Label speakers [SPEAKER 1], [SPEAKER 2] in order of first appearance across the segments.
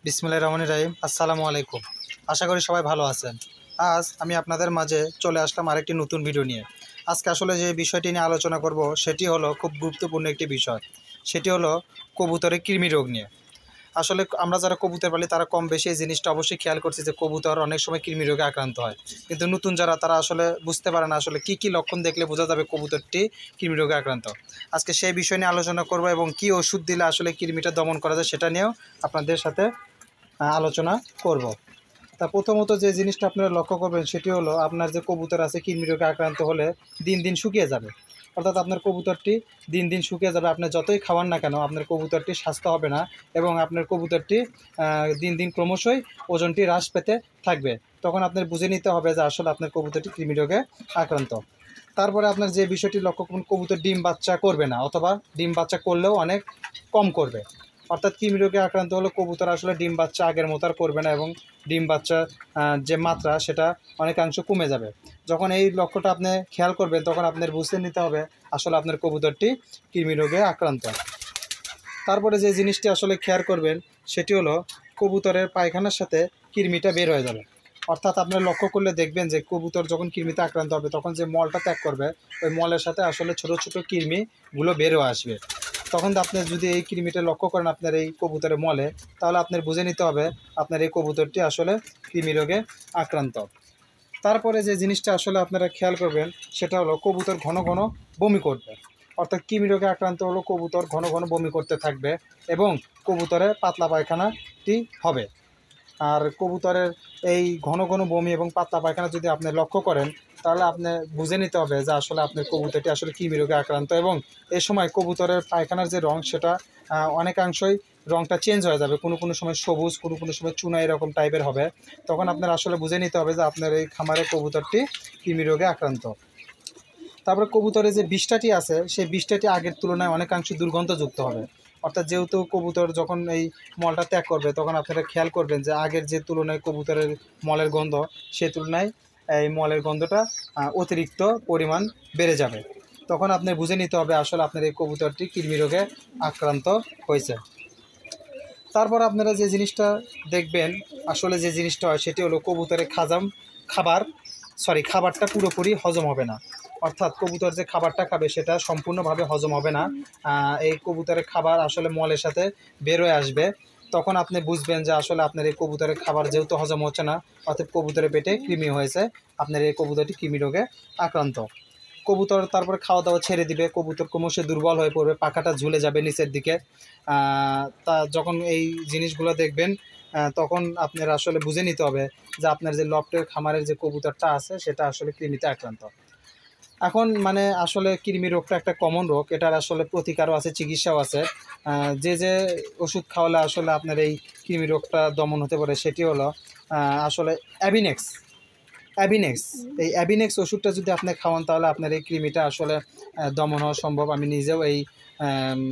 [SPEAKER 1] বিসমিল্লাহির রহমানির রহিম। আসসালামু আলাইকুম। আশা করি সবাই ভালো আছেন। আজ আমি আপনাদের মাঝে চলে আসলাম আরেকটি নতুন ভিডিও নিয়ে। আজকে আসলে যে বিষয়টি নিয়ে আলোচনা করব সেটি হলো খুব গুরুত্বপূর্ণ একটি বিষয়। সেটি হলো কবুতরের কৃমি রোগ নিয়ে। আসলে আমরা যারা কবুতর পালি তারা কম বেশি এই জিনিসটা অবশ্যই খেয়াল করছি যে কবুতর অনেক সময় কৃমি রোগে আক্রান্ত হয়। কিন্তু নতুন যারা তারা আসলে বুঝতে পারে না আসলে কী লক্ষণ দেখলে বোঝা যাবে কবুতরটি কৃমি রোগে আক্রান্ত। আজকে সেই বিষয় নিয়ে আলোচনা করব এবং কী ওষুধ দিলে আসলে কৃমিটা দমন করা যায় সেটা নিয়েও আপনাদের সাথে আলোচনা করব। তা প্রথমত যে জিনিসটা আপনারা লক্ষ্য করবেন সেটি হলো আপনার যে কবুতর আছে কৃমি রোগে আক্রান্ত হলে দিন দিন শুকিয়ে যাবে। অর্থাৎ আপনার কবুতরটি দিন দিন শুকিয়ে যাবে। আপনি যতই খাওয়ান না কেন আপনার কবুতরটি স্বাস্থ্য হবে না এবং আপনার কবুতরটি দিন দিন ক্রমশই ওজনটি হ্রাস পেতে থাকবে। তখন আপনার বুঝে নিতে হবে যে আসলে আপনার কবুতরটি কৃমি রোগে আক্রান্ত। তারপরে আপনার যে বিষয়টি লক্ষ্য করুন, কবুতর ডিম বাচ্চা করবে না অথবা ডিম বাচ্চা করলেও অনেক কম করবে। অর্থাৎ কৃমি রোগে আক্রান্ত হলে কবুতর আসলে ডিম বাচ্চা আগের মতো আর করবে না এবং ডিম বাচ্চা যে মাত্রা সেটা অনেকাংশ কমে যাবে। যখন এই লক্ষ্যটা আপনি খেয়াল করবেন তখন আপনার বুঝতে নিতে হবে আসলে আপনার কবুতরটি কৃমি রোগে আক্রান্ত। তারপরে যে জিনিসটি আসলে খেয়াল করবেন সেটি হলো কবুতরের পায়খানার সাথে কৃমিটা বের হয়ে যাবে। অর্থাৎ আপনারা লক্ষ্য করলে দেখবেন যে কবুতর যখন কৃমিতে আক্রান্ত হবে তখন যে মলটা ত্যাগ করবে ওই মলের সাথে আসলে ছোট ছোট কৃমিগুলো বেরো আসবে। তখন আপনি যদি এই কৃমিটা লক্ষ্য করেন আপনার এই কবুতরের মলে, তাহলে আপনার বুঝে নিতে হবে আপনার এই কবুতরটি আসলে কৃমি রোগে আক্রান্ত। তারপরে যে জিনিসটা আসলে আপনারা খেয়াল করবেন সেটা হলো কবুতর ঘন ঘন বমি করবে। অর্থাৎ কৃমি রোগে আক্রান্ত হলো কবুতর ঘন ঘন বমি করতে থাকবে এবং কবুতরের পাতলা পায়খানাটি হবে। আর কবুতরের এই ঘন ঘন বমি এবং পাতলা পায়খানা যদি আপনি লক্ষ্য করেন তাহলে আপনি বুঝে নিতে হবে যে আসলে আপনার কবুতরটি আসলে কৃমি রোগে আক্রান্ত। এবং এই সময় কবুতরের পায়খানার যে রং সেটা অনেকাংশই রংটা চেঞ্জ হয়ে যাবে। কোনো সময় সবুজ, কোনো সময় চুনা এরকম টাইপের হবে। তখন আপনার আসলে বুঝে নিতে হবে যে আপনার এই খামারের কবুতরটি কৃমি রোগে আক্রান্ত। তারপরে কবুতরের যে বিষ্ঠাটি আছে সেই বিষ্ঠাটি আগের তুলনায় অনেকাংশ দুর্গন্ধযুক্ত হবে। অর্থাৎ যেহেতু কবুতর যখন এই মলটা ত্যাগ করবে তখন আপনারা খেয়াল করবেন যে আগের যে তুলনায় কবুতরের মলের গন্ধ সেই তুলনায় এই মলের গন্ধটা অতিরিক্ত পরিমাণ বেড়ে যাবে। তখন আপনি বুঝে নিতে হবে আসলে আপনার এই কবুতরটি কৃমি রোগে আক্রান্ত হয়েছে। তারপর আপনারা যে জিনিসটা দেখবেন আসলে যে জিনিসটা হয় সেটি হলো কবুতরের খাবারটা পুরোপুরি হজম হবে না। অর্থাৎ কবুতর যে খাবারটা খাবে সেটা সম্পূর্ণভাবে হজম হবে না। এই কবুতরের খাবার আসলে মলের সাথে বেরোয় আসবে। তখন আপনি বুঝবেন যে আসলে আপনার এই কবুতরের খাবার যেহেতু হজম হচ্ছে না অর্থাৎ কবুতরের পেটে কৃমি হয়েছে, আপনার এই কবুতরটি কৃমি রোগে আক্রান্ত। কবুতর তারপরে খাওয়া দাওয়া ছেড়ে দিবে, কবুতর ক্রমশ দুর্বল হয়ে পড়বে, পাখাটা ঝুলে যাবে নিচের দিকে। তা যখন এই জিনিসগুলো দেখবেন তখন আপনার আসলে বুঝে নিতে হবে যে আপনার যে লফটের খামারের যে কবুতরটা আছে সেটা আসলে কৃমিতে আক্রান্ত। এখন মানে আসলে কৃমি রোগটা একটা কমন রোগ, এটার আসলে প্রতিকারও আছে, চিকিৎসাও আছে। যে ওষুধ খাওয়ালে আসলে আপনার এই কৃমি রোগটা দমন হতে পারে সেটি হলো আসলে অ্যাভিনেক্স। এই অ্যাভিনেক্স ওষুধটা যদি আপনি খাওয়ান তাহলে আপনার এই কৃমিটা আসলে দমন হওয়া সম্ভব। আমি নিজেও এই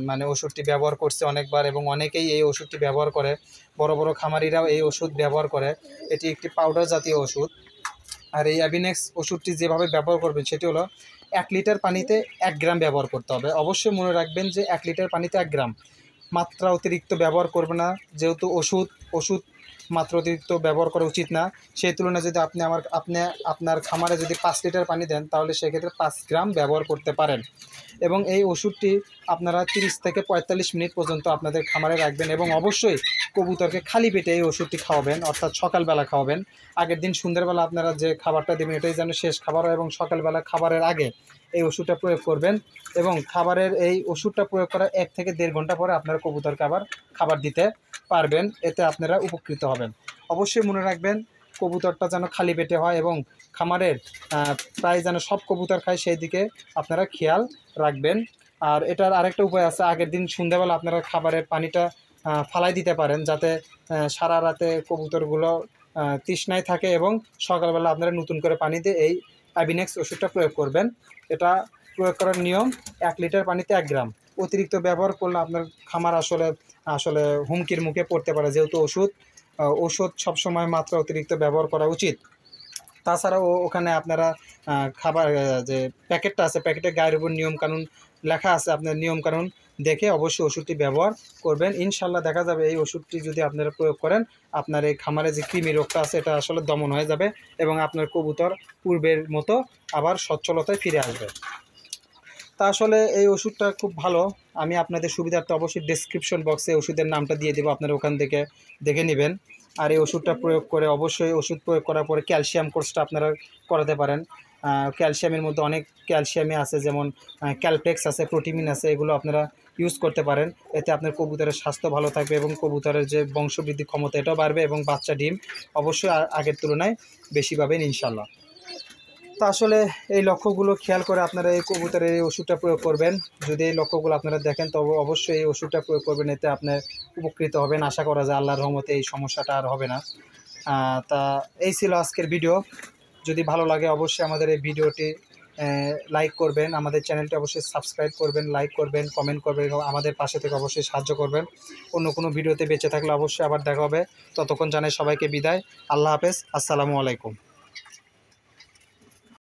[SPEAKER 1] মানে ওষুধটি ব্যবহার করছি অনেকবার এবং অনেকেই এই ওষুধটি ব্যবহার করে। বড় বড় খামারিরাও এই ওষুধ ব্যবহার করে। এটি একটি পাউডার জাতীয় ওষুধ। আর এই অ্যাভিনেক্স ওষুধটি যেভাবে ব্যবহার করবেন সেটি হলো 1 লিটার পানিতে 1 গ্রাম ব্যবহার করতে হবে। অবশ্যই মনে রাখবেন যে 1 লিটার পানিতে 1 গ্রাম, মাত্রা অতিরিক্ত ব্যবহার করবে না। যেহেতু ওষুধ মাত্রা অতিরিক্ত ব্যবহার করা উচিত না। সেই তুলনায় যদি আপনি আপনার খামারে যদি 5 লিটার পানি দেন তাহলে সেক্ষেত্রে 5 গ্রাম ব্যবহার করতে পারেন। এবং এই ওষুধটি আপনারা 30 থেকে 45 মিনিট পর্যন্ত আপনাদের খামারে রাখবেন এবং অবশ্যই কবুতরকে খালি পেটে এই ওষুধটি খাওয়াবেন, অর্থাৎ সকালবেলা খাওয়াবেন। আগের দিন সন্ধ্যেবেলা আপনারা যে খাবারটা দেবেন এটাই যেন শেষ খাবার হয় এবং সকালবেলা খাবারের আগে এই ওষুধটা প্রয়োগ করবেন। এবং খাবারের এই ওষুধটা প্রয়োগ করার 1 থেকে 1.5 ঘন্টা পরে আপনারা কবুতরকে আবার খাবার দিতে পারবেন। এতে আপনারা উপকৃত হবেন। অবশ্যই মনে রাখবেন কবুতরটা যেন খালি পেটে হয় এবং খামারের প্রায় যেন সব কবুতর খায় সেই দিকে আপনারা খেয়াল রাখবেন। আর এটার আরেকটা উপায় আছে, আগের দিন সন্ধ্যাবেলা আপনারা খাবারের পানিটা ফালাই দিতে পারেন যাতে সারা রাতে কবুতরগুলো তৃষ্ণায় থাকে এবং সকালবেলা আপনারা নতুন করে পানি দিয়ে এই অ্যাভিনেক্স ওষুধটা প্রয়োগ করবেন। এটা প্রয়োগ করার নিয়ম 1 লিটার পানিতে 1 গ্রাম। অতিরিক্ত ব্যবহার করলে আপনার খামার আসলে হুমকির মুখে পড়তে পারে। যেহেতু ওষুধ সবসময় মাত্রা অতিরিক্ত ব্যবহার করা উচিত। তাছাড়াও ওখানে আপনারা খাবার যে প্যাকেটটা আছে প্যাকেটের গায়ের উপর নিয়মকানুন লেখা আছে আপনার নিয়মকানুন দেখে অবশ্যই ওষুধটি ব্যবহার করবেন। ইনশাল্লাহ দেখা যাবে এই ওষুধটি যদি আপনারা প্রয়োগ করেন আপনার এই খামারে যে কৃমি রোগটা আছে এটা আসলে দমন হয়ে যাবে এবং আপনার কবুতর পূর্বের মতো আবার সচ্ছলতায় ফিরে আসবে। তা আসলে এই ওষুধটা খুব ভালো। আমি আপনাদের সুবিধার্থে অবশ্যই ডেসক্রিপশন বক্সে ওষুধের নামটা দিয়ে দেবো, আপনারা ওখান থেকে দেখে নেবেন। আর এই ওষুধটা প্রয়োগ করে অবশ্যই ওষুধ প্রয়োগ করার পরে ক্যালসিয়াম কোর্সটা আপনারা করাতে পারেন। ক্যালসিয়ামের মধ্যে অনেক ক্যালসিয়ামই আছে, যেমন ক্যালপেক্স আছে, প্রোটিমিন আছে, এগুলো আপনারা ইউজ করতে পারেন। এতে আপনার কবুতরের স্বাস্থ্য ভালো থাকবে এবং কবুতরের যে বংশবৃদ্ধি ক্ষমতা এটাও বাড়বে এবং বাচ্চা ডিম অবশ্যই আগের তুলনায় বেশি পাবেন ইনশাল্লাহ। তো আসলে এই লক্ষ্যগুলো খেয়াল করে আপনারা এই কবুতরের এই ওষুধটা প্রয়োগ করবেন। যদি এই লক্ষ্যগুলো আপনারা দেখেন তবে অবশ্যই এই ওষুধটা প্রয়োগ করবেন, এতে আপনার উপকৃত হবেন। আশা করা যায় আল্লাহর রহমতে এই সমস্যাটা আর হবে না। তা এই ছিল আজকের ভিডিও। যদি ভালো লাগে অবশ্যই আমাদের এই ভিডিওটি লাইক করবেন, আমাদের চ্যানেলটি অবশ্যই সাবস্ক্রাইব করবেন, লাইক করবেন, কমেন্ট করবেন এবং আমাদের পাশে থেকে অবশ্যই সাহায্য করবেন। অন্য কোনো ভিডিওতে বেঁচে থাকলে অবশ্যই আবার দেখা হবে। ততক্ষণ জানাই সবাইকে বিদায়। আল্লাহ হাফেজ। আসসালামু আলাইকুম।